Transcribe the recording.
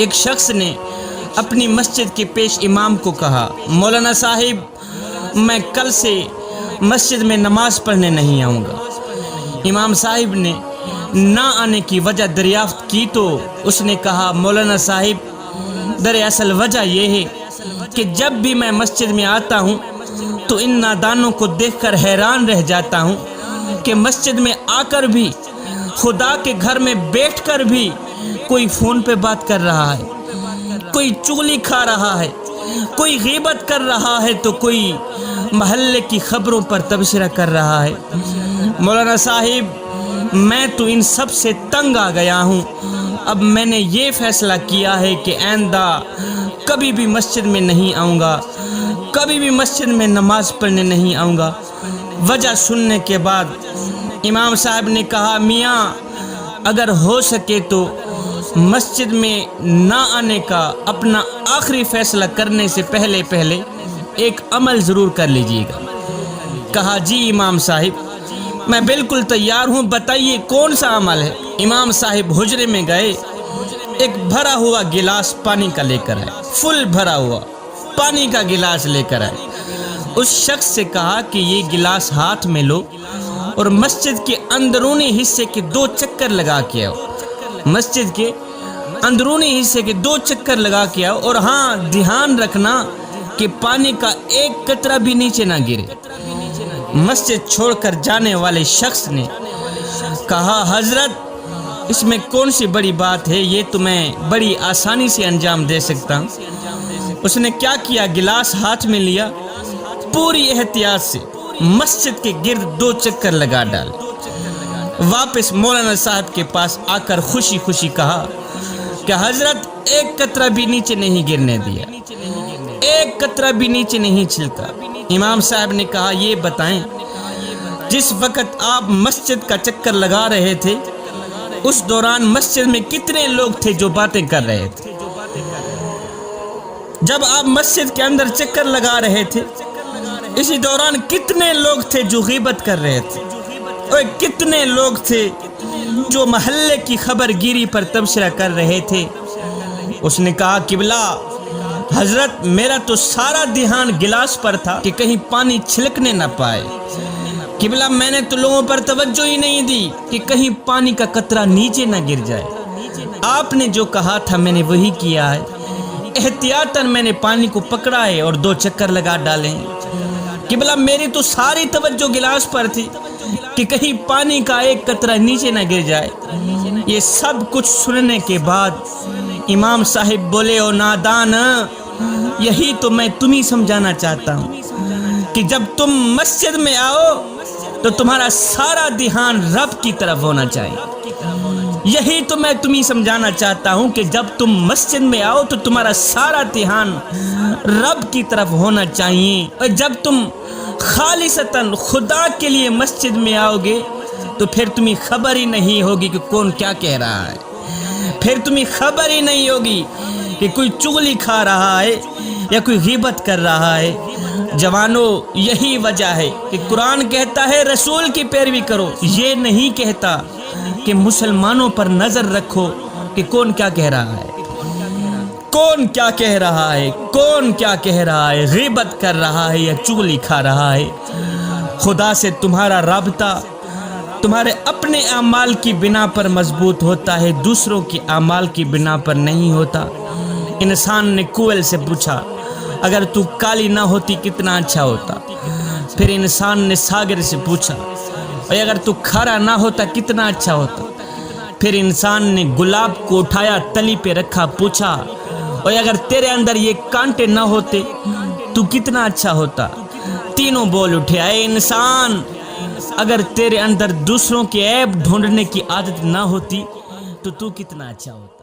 ایک شخص نے اپنی مسجد کے پیش امام کو کہا، مولانا صاحب میں کل سے مسجد میں نماز پڑھنے نہیں آؤں گا۔ امام صاحب نے نہ آنے کی وجہ دریافت کی تو اس نے کہا، مولانا صاحب دراصل وجہ یہ ہے کہ جب بھی میں مسجد میں آتا ہوں تو ان نادانوں کو دیکھ کر حیران رہ جاتا ہوں کہ مسجد میں آ کر بھی، خدا کے گھر میں بیٹھ کر بھی کوئی فون پہ بات کر رہا ہے، کوئی چغلی کھا رہا ہے، کوئی غیبت کر رہا ہے تو کوئی محلے کی خبروں پر تبصرہ کر رہا ہے۔ مولانا صاحب میں تو ان سب سے تنگ آ گیا ہوں، اب میں نے یہ فیصلہ کیا ہے کہ آئندہ کبھی بھی مسجد میں نہیں آؤں گا، کبھی بھی مسجد میں نماز پڑھنے نہیں آؤں گا۔ وجہ سننے کے بعد امام صاحب نے کہا، میاں اگر ہو سکے تو مسجد میں نہ آنے کا اپنا آخری فیصلہ کرنے سے پہلے ایک عمل ضرور کر لیجیے گا۔ کہا، جی امام صاحب میں بالکل تیار ہوں، بتائیے کون سا عمل ہے۔ امام صاحب حجرے میں گئے، ایک بھرا ہوا گلاس پانی کا لے کر آئے، فل بھرا ہوا پانی کا گلاس لے کر آئے۔ اس شخص سے کہا کہ یہ گلاس ہاتھ میں لو اور مسجد کے اندرونی حصے کے 2 چکر لگا کے آؤ، مسجد کے اندرونی حصے کے 2 چکر لگا کے آؤ، اور ہاں دھیان رکھنا کہ پانی کا ایک قطرہ بھی نیچے نہ گرے۔ مسجد چھوڑ کر جانے والے شخص نے کہا، حضرت اس میں کون سی بڑی بات ہے، یہ تو میں بڑی آسانی سے انجام دے سکتا ہوں۔ اس نے کیا کیا، گلاس ہاتھ میں لیا، پوری احتیاط سے مسجد کے گرد 2 چکر لگا ڈالے، واپس مولانا صاحب کے پاس آ کر خوشی خوشی کہا کہ حضرت ایک قطرہ بھی نیچے نہیں گرنے دیا، ایک قطرہ بھی نیچے نہیں چھلکا۔ امام صاحب نے کہا، یہ بتائیں جس وقت آپ مسجد کا چکر لگا رہے تھے اس دوران مسجد میں کتنے لوگ تھے جو باتیں کر رہے تھے؟ جب آپ مسجد کے اندر چکر لگا رہے تھے اسی دوران کتنے لوگ تھے جو غیبت کر رہے تھے، اور کتنے لوگ تھے جو محلے کی خبر گیری پر تبصرہ کر رہے تھے؟ اس نے کہا، قبلہ حضرت میرا تو سارا دھیان گلاس پر تھا کہ کہیں پانی چھلکنے نہ پائے، قبلہ میں نے تو لوگوں پر توجہ ہی نہیں دی کہ کہیں پانی کا قطرہ نیچے نہ گر جائے۔ آپ نے جو کہا تھا میں نے وہی کیا ہے، احتیاطاً میں نے پانی کو پکڑا ہے اور 2 چکر لگا ڈالے ہیں۔ قبلہ میری تو ساری توجہ گلاس پر تھی کہ کہیں پانی کا ایک قطرہ نیچے نہ گر جائے۔ یہ سب کچھ سننے کے بعد امام صاحب بولے، او نادان، یہی تو میں تمہیں سمجھانا چاہتا ہوں کہ جب تم مسجد میں آؤ تو تمہارا سارا دھیان رب کی طرف ہونا چاہیے۔ یہی تو میں تمہیں سمجھانا چاہتا ہوں کہ جب تم مسجد میں آؤ تو تمہارا سارا دھیان رب کی طرف ہونا چاہیے، اور جب تم خالصتاً خدا کے لیے مسجد میں آؤ گے تو پھر تمہیں خبر ہی نہیں ہوگی کہ کون کیا کہہ رہا ہے، پھر تمہیں خبر ہی نہیں ہوگی کہ کوئی چغلی کھا رہا ہے یا کوئی غیبت کر رہا ہے۔ جوانوں، یہی وجہ ہے کہ قرآن کہتا ہے رسول کی پیروی کرو، یہ نہیں کہتا کہ مسلمانوں پر نظر رکھو کہ کون کیا کہہ رہا ہے، کون کیا کہہ رہا ہے، کون کیا کہہ رہا ہے، غیبت کر رہا ہے یا چغلی کھا رہا ہے۔ خدا سے تمہارا رابطہ تمہارے اپنے اعمال کی بنا پر مضبوط ہوتا ہے، دوسروں کی اعمال کی بنا پر نہیں ہوتا۔ انسان نے کوئل سے پوچھا، اگر تو کالی نہ ہوتی کتنا اچھا ہوتا؟ پھر انسان نے ساگر سے پوچھا، اور اگر تو کھارا نہ ہوتا کتنا اچھا ہوتا؟ پھر انسان نے گلاب کو اٹھایا، تلی پہ رکھا، پوچھا، اور اگر تیرے اندر یہ کانٹے نہ ہوتے تو کتنا اچھا ہوتا؟ تینوں بول اٹھے، اے انسان، اگر تیرے اندر دوسروں کے عیب ڈھونڈنے کی عادت نہ ہوتی تو کتنا اچھا ہوتا؟